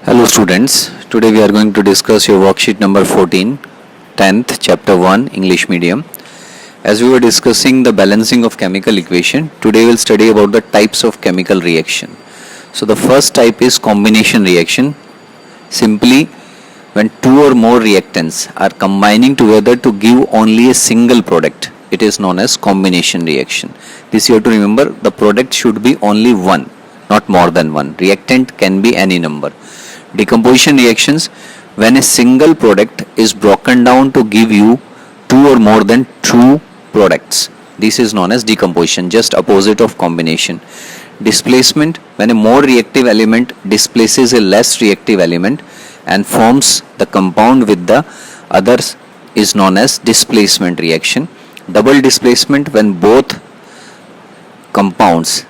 Hello students, today we are going to discuss your worksheet number 14, 10th chapter 1 English medium. As we were discussing the balancing of chemical equation, today we'll study about the types of chemical reaction. So the first type is combination reaction. Simply when two or more reactants are combining together to give only a single product, it is known as combination reaction. This you have to remember, the product should be only one, not more than one. Reactant can be any number. Decomposition reactions, when a single product is broken down to give you two or more than two products. This is known as decomposition, just opposite of combination. Displacement, when a more reactive element displaces a less reactive element and forms the compound with the others, is known as displacement reaction. Double displacement, when both compounds,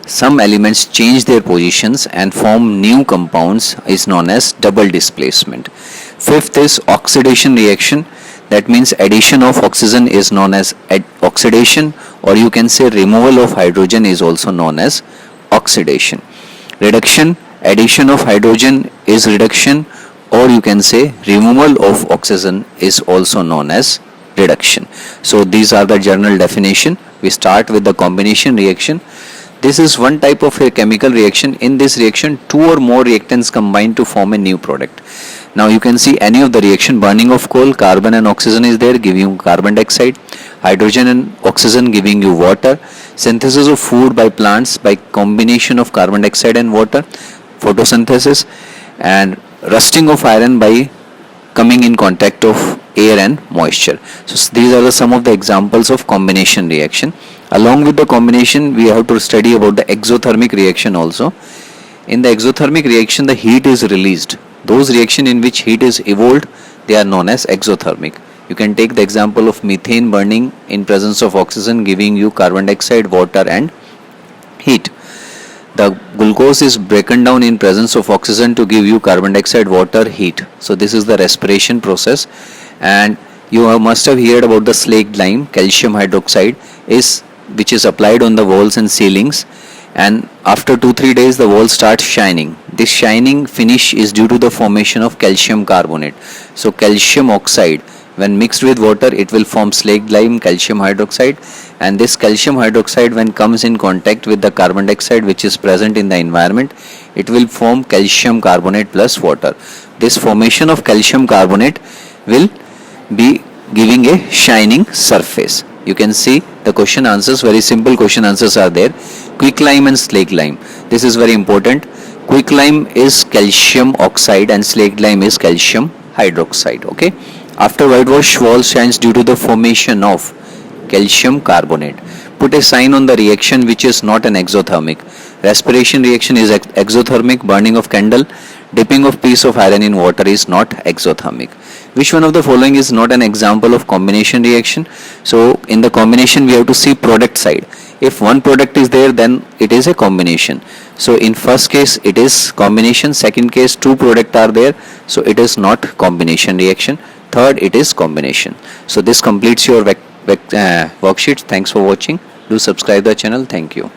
some elements change their positions and form new compounds, is known as double displacement. Fifth is oxidation reaction. That means addition of oxygen is known as oxidation, or you can say removal of hydrogen is also known as oxidation. Reduction, addition of hydrogen is reduction, or you can say removal of oxygen is also known as reduction. So these are the general definition. We start with the combination reaction. This is one type of a chemical reaction. In this reaction, two or more reactants combine to form a new product. Now you can see any of the reaction: burning of coal, carbon and oxygen is there, giving you carbon dioxide; hydrogen and oxygen giving you water; synthesis of food by plants by combination of carbon dioxide and water, photosynthesis; and rusting of iron by coming in contact of air and moisture. So these are some of the examples of combination reaction. Along with the combination, we have to study about the exothermic reaction also. In the exothermic reaction, the heat is released. Those reaction in which heat is evolved, they are known as exothermic. You can take the example of methane burning in presence of oxygen, giving you carbon dioxide, water and heat. The glucose is broken down in presence of oxygen to give you carbon dioxide, water, heat. So this is the respiration process. And you must have heard about the slaked lime, calcium hydroxide, which is applied on the walls and ceilings, and after 2-3 days the walls start shining. This shining finish is due to the formation of calcium carbonate. So calcium oxide, when mixed with water, it will form slaked lime, calcium hydroxide, and this calcium hydroxide, when comes in contact with the carbon dioxide which is present in the environment, it will form calcium carbonate plus water. This formation of calcium carbonate will be giving a shining surface. You can see the question answers, very simple question answers are there. Quicklime and slaked lime. This is very important. Quicklime is calcium oxide and slaked lime is calcium hydroxide. Okay. After whitewash, wall shines due to the formation of calcium carbonate. Put a sign on the reaction which is not an exothermic. Respiration reaction is exothermic. Burning of candle, dipping of piece of iron in water is not exothermic. Which one of the following is not an example of combination reaction? So in the combination we have to see product side. If one product is there, then it is a combination. So in first case it is combination, second case two products are there, so it is not combination reaction, third it is combination. So this completes your worksheet. Thanks for watching. Do subscribe the channel. Thank you.